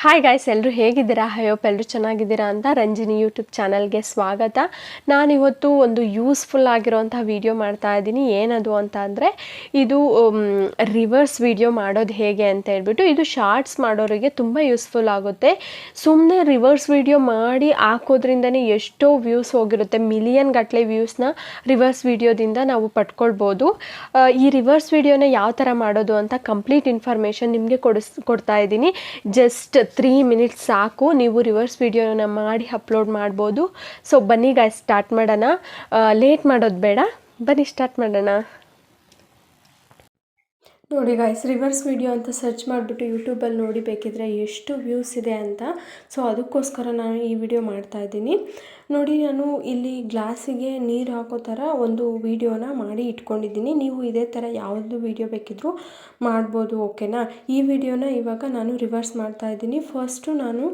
Hi guys, ಎಲ್ಲರೂ ಹೇಗಿದ್ದೀರಾ? Hope ಎಲ್ಲರೂ ಚೆನ್ನಾಗಿದ್ದೀರಾ ಅಂತ ರಂಜಿನಿ ಯೂಟ್ಯೂಬ್ ಚಾನಲ್ಗೆ ಸ್ವಾಗತ. ನಾನಿವತ್ತು ಒಂದು ಯೂಸ್ಫುಲ್ ಆಗಿರೋಂಥ ವಿಡಿಯೋ ಮಾಡ್ತಾ ಇದ್ದೀನಿ. ಏನದು ಅಂತ ಅಂದರೆ ಇದು ರಿವರ್ಸ್ ವಿಡಿಯೋ ಮಾಡೋದು ಹೇಗೆ ಅಂತ ಹೇಳ್ಬಿಟ್ಟು, ಇದು ಶಾರ್ಟ್ಸ್ ಮಾಡೋರಿಗೆ ತುಂಬ ಯೂಸ್ಫುಲ್ ಆಗುತ್ತೆ. ಸುಮ್ಮನೆ ರಿವರ್ಸ್ ವಿಡಿಯೋ ಮಾಡಿ ಹಾಕೋದ್ರಿಂದನೇ ಎಷ್ಟೋ ವ್ಯೂಸ್ ಹೋಗಿರುತ್ತೆ. ಮಿಲಿಯನ್ ಗಟ್ಟಲೆ ವ್ಯೂಸ್ನ ರಿವರ್ಸ್ ವಿಡಿಯೋದಿಂದ ನಾವು ಪಡ್ಕೊಳ್ಬೋದು. ಈ ರಿವರ್ಸ್ ವಿಡಿಯೋನ ಯಾವ ಥರ ಮಾಡೋದು ಅಂತ ಕಂಪ್ಲೀಟ್ ಇನ್ಫಾರ್ಮೇಷನ್ ನಿಮಗೆ ಕೊಡ್ತಾ ಇದ್ದೀನಿ. ಜಸ್ಟ್ 3 ಮಿನಿಟ್ಸ್ ಸಾಕು, ನೀವು ರಿವರ್ಸ್ ವಿಡಿಯೋನ ಮಾಡಿ ಅಪ್ಲೋಡ್ ಮಾಡ್ಬೋದು. ಸೊ ಬನ್ನಿ ಗಾಯ್ಸ್, ಸ್ಟಾರ್ಟ್ ಮಾಡೋಣ. ಲೇಟ್ ಮಾಡೋದು ಬೇಡ, ಬನ್ನಿ ಸ್ಟಾರ್ಟ್ ಮಾಡೋಣ. ನೋಡಿ ಗಾಯ್ಸ್, ರಿವರ್ಸ್ ವಿಡಿಯೋ ಅಂತ ಸರ್ಚ್ ಮಾಡಿಬಿಟ್ಟು ಯೂಟ್ಯೂಬಲ್ಲಿ ನೋಡಿ ಬೇಕಿದ್ರೆ ಎಷ್ಟು ವ್ಯೂಸ್ ಇದೆ ಅಂತ. ಸೊ ಅದಕ್ಕೋಸ್ಕರ ನಾನು ಈ ವಿಡಿಯೋ ಮಾಡ್ತಾಯಿದ್ದೀನಿ. ನೋಡಿ, ನಾನು ಇಲ್ಲಿ ಗ್ಲಾಸಿಗೆ ನೀರು ಹಾಕೋ ಥರ ಒಂದು ವಿಡಿಯೋನ ಮಾಡಿ ಇಟ್ಕೊಂಡಿದ್ದೀನಿ. ನೀವು ಇದೇ ಥರ ಯಾವುದು ವಿಡಿಯೋ ಬೇಕಿದ್ರೂ ಮಾಡ್ಬೋದು, ಓಕೆನಾ? ಈ ವಿಡಿಯೋನ ಇವಾಗ ನಾನು ರಿವರ್ಸ್ ಮಾಡ್ತಾಯಿದ್ದೀನಿ. ಫಸ್ಟು ನಾನು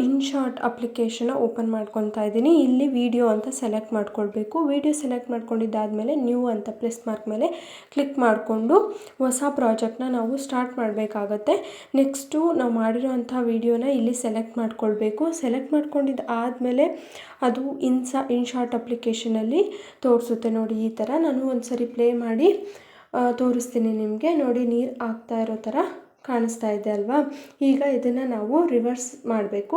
ಇನ್ಶಾರ್ಟ್ ಅಪ್ಲಿಕೇಶನ್ನ ಓಪನ್ ಮಾಡ್ಕೊತಾ ಇದ್ದೀನಿ. ಇಲ್ಲಿ ವಿಡಿಯೋ ಅಂತ ಸೆಲೆಕ್ಟ್ ಮಾಡ್ಕೊಳ್ಬೇಕು. ವಿಡಿಯೋ ಸೆಲೆಕ್ಟ್ ಮಾಡ್ಕೊಂಡಿದ್ದಾದಮೇಲೆ ನ್ಯೂ ಅಂತ ಪ್ಲಸ್ ಮಾರ್ಕ್ ಮೇಲೆ ಕ್ಲಿಕ್ ಮಾಡಿಕೊಂಡು ಹೊಸ ಪ್ರಾಜೆಕ್ಟ್ನ ನಾವು ಸ್ಟಾರ್ಟ್ ಮಾಡಬೇಕಾಗತ್ತೆ. ನೆಕ್ಸ್ಟು ನಾವು ಮಾಡಿರೋವಂಥ ವಿಡಿಯೋನ ಇಲ್ಲಿ ಸೆಲೆಕ್ಟ್ ಮಾಡ್ಕೊಳ್ಬೇಕು. ಸೆಲೆಕ್ಟ್ ಮಾಡ್ಕೊಂಡಿದ್ದು ಆದಮೇಲೆ ಅದು ಇನ್ಶಾರ್ಟ್ ಅಪ್ಲಿಕೇಶನಲ್ಲಿ ತೋರಿಸುತ್ತೆ. ನೋಡಿ, ಈ ಥರ ನಾನು ಒಂದು ಸರಿ ಪ್ಲೇ ಮಾಡಿ ತೋರಿಸ್ತೀನಿ ನಿಮಗೆ. ನೋಡಿ, ನೀರು ಆಗ್ತಾ ಇರೋ ಥರ ಕಾಣಿಸ್ತಾ ಇದೆ ಅಲ್ವಾ? ಈಗ ಇದನ್ನು ನಾವು ರಿವರ್ಸ್ ಮಾಡಬೇಕು.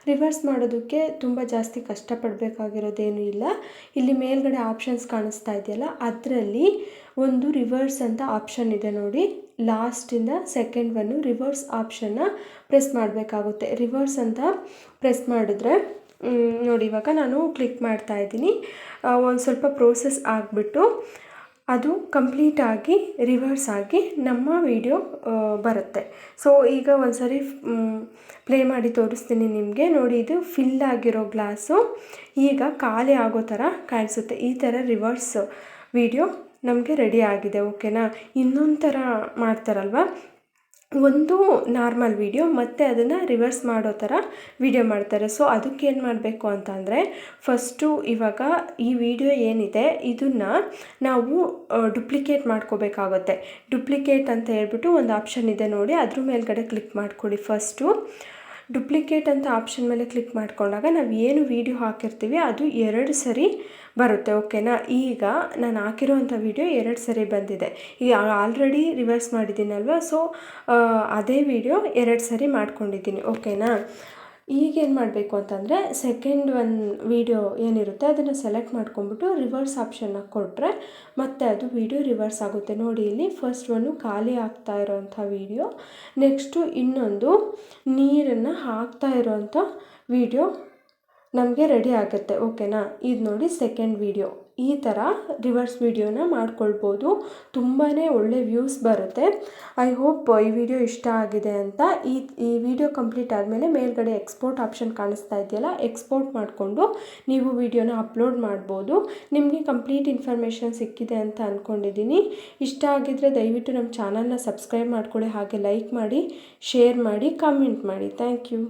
ರಿವರ್ಸ್ ಮಾಡೋದಕ್ಕೆ ತುಂಬ ಜಾಸ್ತಿ ಕಷ್ಟಪಡಬೇಕಾಗಿರೋದೇನೂ ಇಲ್ಲ. ಇಲ್ಲಿ ಮೇಲ್ಗಡೆ ಆಪ್ಷನ್ಸ್ ಕಾಣಿಸ್ತಾ ಇದೆಯಲ್ಲ, ಅದರಲ್ಲಿ ಒಂದು ರಿವರ್ಸ್ ಅಂತ ಆಪ್ಷನ್ ಇದೆ ನೋಡಿ. ಲಾಸ್ಟಿಂದ ಸೆಕೆಂಡ್ ಒನ್ನು ರಿವರ್ಸ್ ಆಪ್ಷನ್ನ ಪ್ರೆಸ್ ಮಾಡಬೇಕಾಗುತ್ತೆ. ರಿವರ್ಸ್ ಅಂತ ಪ್ರೆಸ್ ಮಾಡಿದ್ರೆ ನೋಡಿ, ಇವಾಗ ನಾನು ಕ್ಲಿಕ್ ಮಾಡ್ತಾ ಇದ್ದೀನಿ. ಒಂದು ಸ್ವಲ್ಪ ಪ್ರೋಸೆಸ್ ಆಗಿಬಿಟ್ಟು ಅದು ಕಂಪ್ಲೀಟಾಗಿ ರಿವರ್ಸ್ ಆಗಿ ನಮ್ಮ ವಿಡಿಯೋ ಬರುತ್ತೆ. ಸೊ ಈಗ ಒಂದು ಸರಿ ಪ್ಲೇ ಮಾಡಿ ತೋರಿಸ್ತೀನಿ ನಿಮಗೆ. ನೋಡಿ, ಇದು ಫಿಲ್ ಆಗಿರೋ ಗ್ಲಾಸು ಈಗ ಖಾಲಿ ಆಗೋ ಥರ ಕಾಣಿಸುತ್ತೆ. ಈ ಥರ ರಿವರ್ಸ್ ವಿಡಿಯೋ ನಮಗೆ ರೆಡಿ ಆಗಿದೆ, ಓಕೆನಾ? ಇನ್ನೊಂದು ಥರ ಮಾಡ್ತಾರಲ್ವ, ಒಂದು ನಾರ್ಮಲ್ ವಿಡಿಯೋ ಮತ್ತು ಅದನ್ನು ರಿವರ್ಸ್ ಮಾಡೋ ಥರ ವಿಡಿಯೋ ಮಾಡ್ತಾರೆ. ಸೊ ಅದಕ್ಕೇನು ಮಾಡಬೇಕು ಅಂತಂದರೆ, ಫಸ್ಟು ಇವಾಗ ಈ ವಿಡಿಯೋ ಏನಿದೆ ಇದನ್ನು ನಾವು ಡುಪ್ಲಿಕೇಟ್ ಮಾಡ್ಕೋಬೇಕಾಗುತ್ತೆ. ಡುಪ್ಲಿಕೇಟ್ ಅಂತ ಹೇಳ್ಬಿಟ್ಟು ಒಂದು ಆಪ್ಷನ್ ಇದೆ ನೋಡಿ, ಅದ್ರ ಮೇಲ್ಗಡೆ ಕ್ಲಿಕ್ ಮಾಡ್ಕೊಳ್ಳಿ. ಫಸ್ಟು ಡುಪ್ಲಿಕೇಟ್ ಅಂತ ಆಪ್ಷನ್ ಮೇಲೆ ಕ್ಲಿಕ್ ಮಾಡ್ಕೊಂಡಾಗ ನಾವು ಏನು ವಿಡಿಯೋ ಹಾಕಿರ್ತೀವಿ ಅದು 2 ಸರಿ ಬರುತ್ತೆ, ಓಕೆನಾ? ಈಗ ನಾನು ಹಾಕಿರೋವಂಥ ವಿಡಿಯೋ 2 ಸರಿ ಬಂದಿದೆ. ಈಗ ಆಲ್ರೆಡಿ ರಿವರ್ಸ್ ಮಾಡಿದ್ದೀನಲ್ವ, ಸೊ ಅದೇ ವಿಡಿಯೋ 2 ಸರಿ ಮಾಡ್ಕೊಂಡಿದ್ದೀನಿ, ಓಕೆನಾ? ಈಗೇನು ಮಾಡಬೇಕು ಅಂತಂದರೆ, ಸೆಕೆಂಡ್ ವಿಡಿಯೋ ಏನಿರುತ್ತೆ ಅದನ್ನು ಸೆಲೆಕ್ಟ್ ಮಾಡ್ಕೊಂಬಿಟ್ಟು ರಿವರ್ಸ್ ಆಪ್ಷನ್ನ ಕೊಟ್ಟರೆ ಮತ್ತೆ ಅದು ವಿಡಿಯೋ ರಿವರ್ಸ್ ಆಗುತ್ತೆ. ನೋಡಿ, ಇಲ್ಲಿ ಫಸ್ಟ್ ಒಂದು ಖಾಲಿ ಆಗ್ತಾ ಇರೋವಂಥ ವಿಡಿಯೋ, ನೆಕ್ಸ್ಟು ಇನ್ನೊಂದು ನೀರನ್ನು ಹಾಕ್ತಾ ಇರೋವಂಥ ವಿಡಿಯೋ ನಮಗೆ ರೆಡಿ ಆಗುತ್ತೆ, ಓಕೆನಾ? ಇದು ನೋಡಿ ಸೆಕೆಂಡ್ ವಿಡಿಯೋ. ಈ ಥರ ರಿವರ್ಸ್ ವಿಡಿಯೋನ ಮಾಡ್ಕೊಳ್ಬೋದು. ತುಂಬಾ ಒಳ್ಳೆ ವ್ಯೂಸ್ ಬರುತ್ತೆ. ಐ ಹೋಪ್ ಈ ವಿಡಿಯೋ ಇಷ್ಟ ಆಗಿದೆ ಅಂತ. ಈ ವಿಡಿಯೋ ಕಂಪ್ಲೀಟ್ ಆದಮೇಲೆ ಮೇಲ್ಗಡೆ ಎಕ್ಸ್ಪೋರ್ಟ್ ಆಪ್ಷನ್ ಕಾಣಿಸ್ತಾ ಇದೆಯಲ್ಲ, ಎಕ್ಸ್ಪೋರ್ಟ್ ಮಾಡಿಕೊಂಡು ನೀವು ವಿಡಿಯೋನ ಅಪ್ಲೋಡ್ ಮಾಡ್ಬೋದು. ನಿಮಗೆ ಕಂಪ್ಲೀಟ್ ಇನ್ಫಾರ್ಮೇಷನ್ ಸಿಕ್ಕಿದೆ ಅಂತ ಅಂದ್ಕೊಂಡಿದ್ದೀನಿ. ಇಷ್ಟ ಆಗಿದ್ದರೆ ದಯವಿಟ್ಟು ನಮ್ಮ ಚಾನಲ್ನ ಸಬ್ಸ್ಕ್ರೈಬ್ ಮಾಡ್ಕೊಳ್ಳಿ, ಹಾಗೆ ಲೈಕ್ ಮಾಡಿ, ಶೇರ್ ಮಾಡಿ, ಕಮೆಂಟ್ ಮಾಡಿ. Thank you.